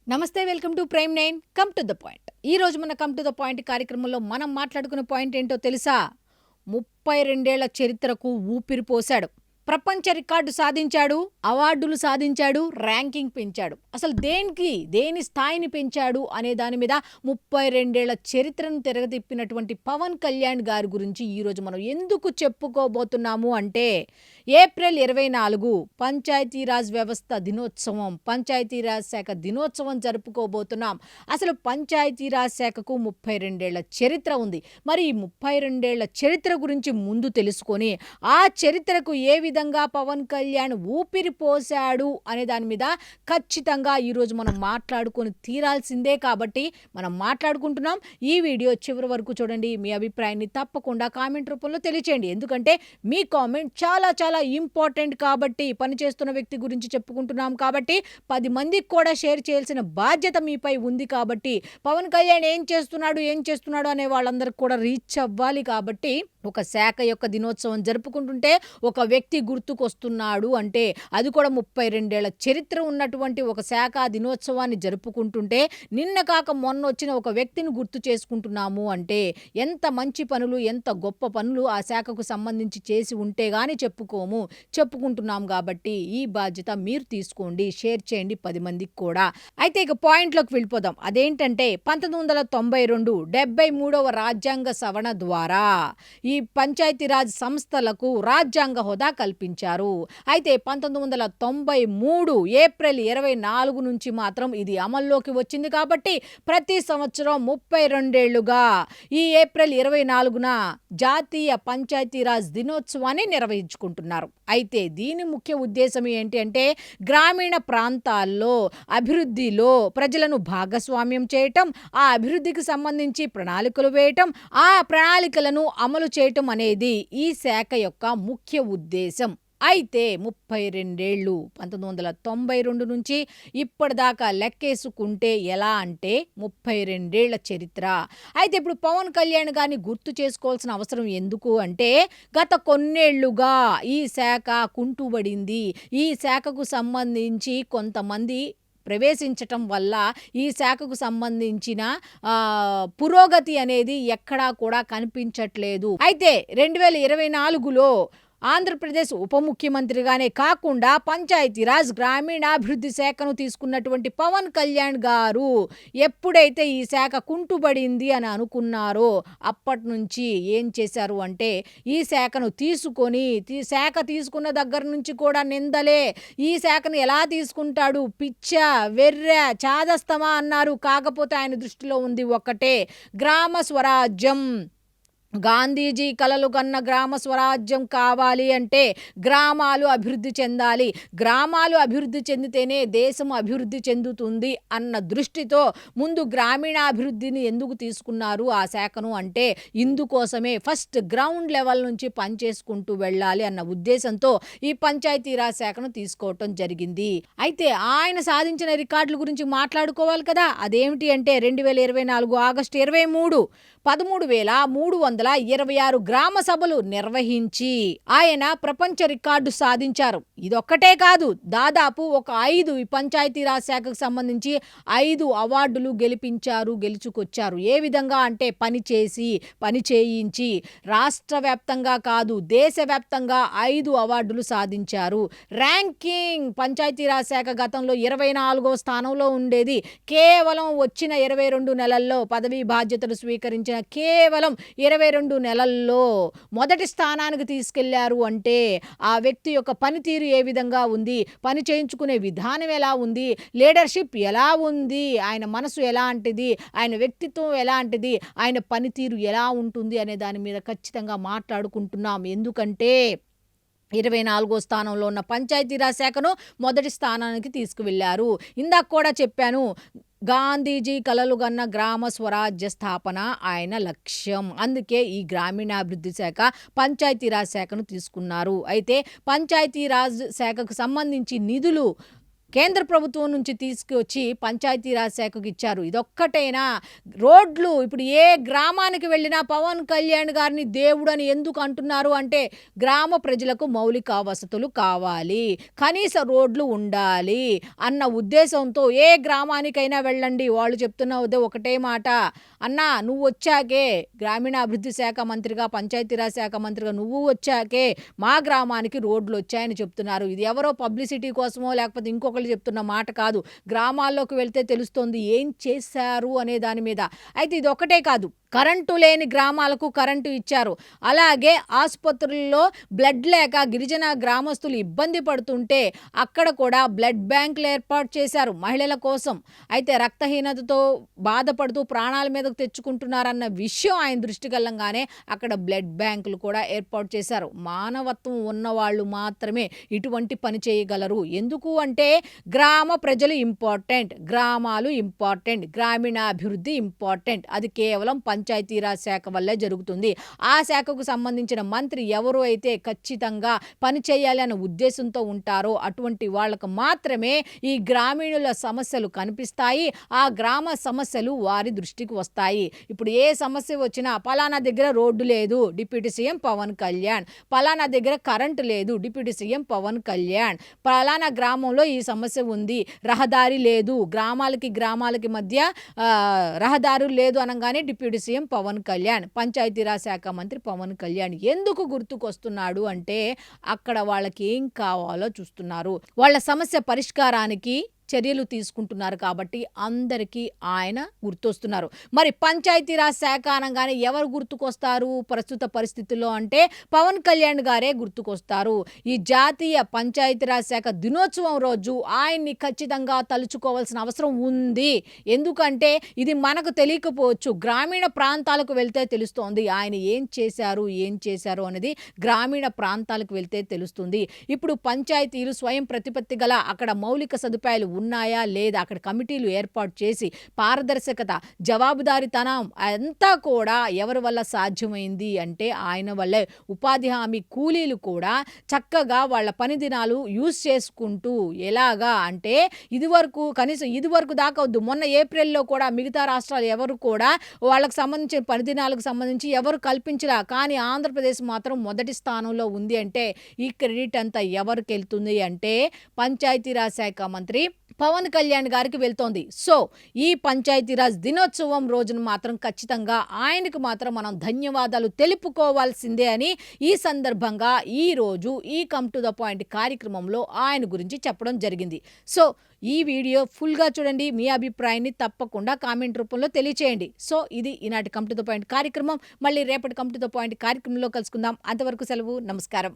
నమస్తే, welcome to prime nine. Come to the point. ఈ రోజు మన కమ్ టు ద పాయింట్ కార్యక్రమంలో మనం మాట్లాడుకునే పాయింట్ ఏంటో తెలుసా? 32 ఏళ్ల చరిత్రకు ఊపిరి పోశాడు. ప్రపంచ రికార్డు సాధించాడు, అవార్డులు సాధించాడు, ర్యాంకింగ్ పెంచాడు. అసలు దేని స్థాయిని పెంచాడు అనే దాని మీద 32 ఏళ్ల చరిత్రను తిరగతిప్పినటువంటి పవన్ కళ్యాణ్ గారి గురించి ఈరోజు మనం ఎందుకు చెప్పుకోబోతున్నాము అంటే, ఏప్రిల్ 24 పంచాయతీరాజ్ వ్యవస్థ దినోత్సవం, పంచాయతీరాజ్ శాఖ దినోత్సవం జరుపుకోబోతున్నాం. అసలు పంచాయతీరాజ్ శాఖకు 32 ఏళ్ల చరిత్ర ఉంది. మరి ఈ 32 ఏళ్ల చరిత్ర గురించి ముందు తెలుసుకొని, ఆ చరిత్రకు ఏ విధంగా పవన్ కళ్యాణ్ ఊపిరి పోశాడు అనే దాని మీద ఖచ్చితంగా ఈరోజు మనం మాట్లాడుకొని తీరాల్సిందే. కాబట్టి మనం మాట్లాడుకుంటున్నాం. ఈ వీడియో చివరి వరకు చూడండి. మీ అభిప్రాయాన్ని తప్పకుండా కామెంట్ రూపంలో తెలియచేయండి. ఎందుకంటే మీ కామెంట్ చాలా చాలా ఇంపార్టెంట్. కాబట్టి పనిచేస్తున్న వ్యక్తి గురించి చెప్పుకుంటున్నాం కాబట్టి 10 మందికి కూడా షేర్ చేయాల్సిన బాధ్యత మీపై ఉంది. కాబట్టి పవన్ కళ్యాణ్ ఏం చేస్తున్నాడు అనే వాళ్ళందరికీ కూడా రీచ్ అవ్వాలి. కాబట్టి ఒక శాఖ యొక్క దినోత్సవం జరుపుకుంటుంటే ఒక వ్యక్తి గుర్తుకొస్తున్నాడు అంటే, అది కూడా 32 ఏళ్ల చరిత్ర ఉన్నటువంటి ఒక శాఖ దినోత్సవాన్ని జరుపుకుంటుంటే, నిన్న కాక మొన్న వచ్చిన ఒక వ్యక్తిని గుర్తు చేసుకుంటున్నాము అంటే, ఎంత మంచి పనులు, ఎంత గొప్ప పనులు ఆ శాఖకు సంబంధించి చేసి ఉంటే గాని చెప్పుకుంటున్నాం. కాబట్టి ఈ బాధ్యత మీరు తీసుకోండి, షేర్ చేయండి 10 మందికి కూడా. అయితే ఇక పాయింట్లోకి వెళ్ళిపోదాం. అదేంటంటే 1992 73వ రాజ్యాంగ సవరణ ద్వారా ఈ పంచాయతీరాజ్ సంస్థలకు రాజ్యాంగ హోదా కల్పించారు. అయితే 1993 ఏప్రిల్ 24 నుంచి మాత్రం ఇది అమల్లోకి వచ్చింది. కాబట్టి ప్రతి సంవత్సరం 32 ఏళ్లుగా ఈ ఏప్రిల్ 24న జాతీయ పంచాయతీరాజ్ దినోత్సవాన్ని నిర్వహించుకుంటున్నారు. అయితే దీని ముఖ్య ఉద్దేశం ఏంటి అంటే, గ్రామీణ ప్రాంతాల్లో అభివృద్ధిలో ప్రజలను భాగస్వామ్యం చేయటం, ఆ అభివృద్ధికి సంబంధించి ప్రణాళికలు వేయటం, ఆ ప్రణాళికలను అమలు చేయటం అనేది ఈ శాఖ యొక్క ముఖ్య ఉద్దేశం. అయితే 32 ఏళ్ళు 1992 నుంచి ఇప్పటిదాకా లెక్కేసుకుంటే ఎలా అంటే 32 ఏళ్ల చరిత్ర. అయితే ఇప్పుడు పవన్ కళ్యాణ్ గారిని గుర్తు చేసుకోవాల్సిన అవసరం ఎందుకు అంటే, గత కొన్నేళ్లుగా ఈ శాఖ కుంటుబడింది. ఈ శాఖకు సంబంధించి కొంతమంది ప్రవేశించటం వల్ల ఈ శాఖకు సంబంధించిన పురోగతి అనేది ఎక్కడా కూడా కనిపించట్లేదు. అయితే 2024లో ఆంధ్రప్రదేశ్ ఉప ముఖ్యమంత్రిగానే కాకుండా పంచాయతీరాజ్ గ్రామీణాభివృద్ధి శాఖను తీసుకున్నటువంటి పవన్ కళ్యాణ్ గారు ఎప్పుడైతే ఈ శాఖ కుంటుబడింది అని అనుకున్నారో, అప్పటి నుంచి ఏం చేశారు అంటే, ఈ శాఖను శాఖ తీసుకున్న దగ్గర నుంచి కూడా నిందలే. ఈ శాఖను ఎలా తీసుకుంటాడు, పిచ్చా, వెర్రా, చాదస్తమా అన్నారు. కాకపోతే ఆయన దృష్టిలో ఉంది ఒక్కటే, గ్రామ స్వరాజ్యం. గాంధీజీ కలలు కన్న గ్రామ స్వరాజ్యం కావాలి అంటే గ్రామాలు అభివృద్ధి చెందాలి. గ్రామాలు అభివృద్ధి చెందితేనే దేశం అభివృద్ధి చెందుతుంది అన్న దృష్టితో ముందు గ్రామీణాభివృద్ధిని ఎందుకు తీసుకున్నారు ఆ శాఖను అంటే, ఇందుకోసమే ఫస్ట్ గ్రౌండ్ లెవెల్ నుంచి పనిచేసుకుంటూ వెళ్ళాలి అన్న ఉద్దేశంతో ఈ పంచాయతీరాజ్ శాఖను తీసుకోవటం జరిగింది. అయితే ఆయన సాధించిన రికార్డుల గురించి మాట్లాడుకోవాలి కదా. అదేమిటి అంటే, 2024 ఆగస్టు 23 13,326 గ్రామ సభలు నిర్వహించి ఆయన ప్రపంచ రికార్డు సాధించారు. ఇదొక్కటే కాదు, దాదాపు ఒక 5 ఈ పంచాయతీరాజ్ శాఖకు సంబంధించి 5 అవార్డులు గెలుచుకొచ్చారు. ఏ విధంగా అంటే, పని చేయించి రాష్ట్ర వ్యాప్తంగా కాదు, దేశవ్యాప్తంగా 5 అవార్డులు సాధించారు. ర్యాంకింగ్ పంచాయతీరాజ్ శాఖ గతంలో 24వ స్థానంలో ఉండేది. కేవలం వచ్చిన 22 నెలల్లో పదవీ బాధ్యతలు స్వీకరించిన కేవలం 22 నెలల్లో మొదటి స్థానానికి తీసుకెళ్లారు అంటే, ఆ వ్యక్తి యొక్క పనితీరు ఏ విధంగా ఉంది, పని చేయించుకునే విధానం ఎలా ఉంది, లీడర్షిప్ ఎలా ఉంది, ఆయన మనసు ఎలాంటిది, ఆయన వ్యక్తిత్వం ఎలాంటిది, ఆయన పనితీరు ఎలా ఉంటుంది అనే దాని మీద ఖచ్చితంగా మాట్లాడుకుంటున్నాం. ఎందుకంటే 24వ స్థానంలో ఉన్న పంచాయతీరాజ్ శాఖను మొదటి స్థానానికి తీసుకువెళ్లారు. ఇందాక కూడా చెప్పాను, గాంధీజీ కలలు కన్న గ్రామ స్వరాజ్య స్థాపన ఆయన లక్ష్యం. అందుకే ఈ గ్రామీణాభివృద్ధి శాఖ పంచాయతీరాజ్ శాఖను తీసుకున్నారు. అయితే పంచాయతీరాజ్ శాఖకు సంబంధించి నిధులు కేంద్ర ప్రభుత్వం నుంచి తీసుకొచ్చి పంచాయతీరాజ్ శాఖకు ఇచ్చారు. ఇదొక్కటేనా? రోడ్లు ఇప్పుడు ఏ గ్రామానికి వెళ్ళినా పవన్ కళ్యాణ్ గారిని దేవుడని ఎందుకు అంటున్నారు అంటే, గ్రామ ప్రజలకు మౌలిక వసతులు కావాలి, కనీస రోడ్లు ఉండాలి అన్న ఉద్దేశంతో ఏ గ్రామానికైనా వెళ్ళండి, వాళ్ళు చెప్తున్నది ఒకటే మాట. అన్నా నువ్వు వచ్చాకే, గ్రామీణాభివృద్ధి శాఖ మంత్రిగా, పంచాయతీరాజ్ శాఖ మంత్రిగా నువ్వు వచ్చాకే మా గ్రామానికి రోడ్లు వచ్చాయని చెప్తున్నారు. ఇది ఎవరో పబ్లిసిటీ కోసమో లేకపోతే ఇంకొకళ్ళు చెప్తున్న మాట కాదు. గ్రామాల్లోకి వెళ్తే తెలుస్తోంది ఏం చేశారు అనే దాని మీద. అయితే ఇది ఒకటే కాదు, కరెంటు లేని గ్రామాలకు కరెంటు ఇచ్చారు. అలాగే ఆసుపత్రుల్లో బ్లడ్ లేక గిరిజన గ్రామస్తులు ఇబ్బంది పడుతుంటే అక్కడ కూడా బ్లడ్ బ్యాంకులు ఏర్పాటు చేశారు మహిళల కోసం. అయితే రక్తహీనతతో బాధపడుతూ ప్రాణాల మీదకు తెచ్చుకుంటున్నారన్న విషయం ఆయన దృష్టికి వెళ్ళంగానే అక్కడ బ్లడ్ బ్యాంకులు కూడా ఏర్పాటు చేశారు. మానవత్వం ఉన్నవాళ్ళు మాత్రమే ఇటువంటి పని చేయగలరు. ఎందుకు అంటే గ్రామ ప్రజలు ఇంపార్టెంట్, గ్రామాలు ఇంపార్టెంట్, గ్రామీణాభివృద్ధి ఇంపార్టెంట్. అది కేవలం పంచాయతీరాజ్ శాఖ వల్లే జరుగుతుంది. ఆ శాఖకు సంబంధించిన మంత్రి ఎవరు అయితే ఖచ్చితంగా పని చేయాలి అనే ఉద్దేశంతో ఉంటారో అటువంటి వాళ్ళకు మాత్రమే ఈ గ్రామీణుల సమస్యలు కనిపిస్తాయి. ఆ గ్రామ సమస్యలు వారి దృష్టికి వస్తాయి. ఇప్పుడు ఏ సమస్య వచ్చినా పలానా దగ్గర రోడ్డు లేదు, డిప్యూటీ సీఎం పవన్ కళ్యాణ్, పలానా దగ్గర కరెంటు లేదు, డిప్యూటీ సీఎం పవన్ కళ్యాణ్, పలానా గ్రామంలో ఈ సమస్య ఉంది, రహదారి లేదు, గ్రామాలకి మధ్య రహదారులు లేదు అనగానే డిప్యూటీ సీఎం పవన్ కళ్యాణ్, పంచాయతీరాజ్ శాఖ మంత్రి పవన్ కళ్యాణ్. ఎందుకు గుర్తుకొస్తున్నాడు అంటే అక్కడ వాళ్ళకి ఏం కావాలో చూస్తున్నారు, వాళ్ళ సమస్య పరిష్కారానికి చర్యలు తీసుకుంటున్నారు కాబట్టి అందరికీ ఆయన గుర్తొస్తున్నారు. మరి పంచాయతీరాజ్ శాఖ అనగానే ఎవరు గుర్తుకొస్తారు ప్రస్తుత పరిస్థితుల్లో అంటే పవన్ కళ్యాణ్ గారే గుర్తుకొస్తారు. ఈ జాతీయ పంచాయతీరాజ్ శాఖ దినోత్సవం రోజు ఆయన్ని ఖచ్చితంగా తలుచుకోవాల్సిన అవసరం ఉంది. ఎందుకంటే ఇది మనకు తెలియకపోవచ్చు, గ్రామీణ ప్రాంతాలకు వెళ్తే తెలుస్తోంది ఆయన ఏం చేశారు అనేది గ్రామీణ ప్రాంతాలకు వెళ్తే తెలుస్తుంది. ఇప్పుడు పంచాయతీలు స్వయం ప్రతిపత్తి గల అక్కడ మౌలిక సదుపాయాలు ఉన్నాయా లేదా, అక్కడ కమిటీలు ఏర్పాటు చేసి పారదర్శకత, జవాబుదారీతనం అంతా కూడా ఎవరి వల్ల సాధ్యమైంది అంటే ఆయన వల్లే. ఉపాధి హామీ కూలీలు కూడా చక్కగా వాళ్ళ పని దినాలు యూజ్ చేసుకుంటూ, ఎలాగా అంటే కనీసం ఇదివరకు దాకా వద్దు, మొన్న ఏప్రిల్లో కూడా మిగతా రాష్ట్రాలు ఎవరు కూడా వాళ్ళకు సంబంధించిన పని దినాలకు సంబంధించి ఎవరు కల్పించరా. కానీ ఆంధ్రప్రదేశ్ మాత్రం మొదటి స్థానంలో ఉంది అంటే ఈ క్రెడిట్ అంతా ఎవరికి వెళ్తుంది అంటే పంచాయతీరాజ్ శాఖ మంత్రి పవన్ కళ్యాణ్ గారికి వెళ్తోంది. సో ఈ పంచాయతీరాజ్ దినోత్సవం రోజున మాత్రం ఖచ్చితంగా ఆయనకు మాత్రం మనం ధన్యవాదాలు తెలుపుకోవాల్సిందే అని ఈ సందర్భంగా ఈరోజు ఈ కమ్ టు ద పాయింట్ కార్యక్రమంలో ఆయన గురించి చెప్పడం జరిగింది. సో ఈ వీడియో ఫుల్గా చూడండి, మీ అభిప్రాయాన్ని తప్పకుండా కామెంట్ రూపంలో తెలియచేయండి. సో ఇది ఈనాటి కమ్ టు ద పాయింట్ కార్యక్రమం. మళ్ళీ రేపటి కమ్ టు ద పాయింట్ కార్యక్రమంలో కలుసుకుందాం. అంతవరకు సెలవు, నమస్కారం.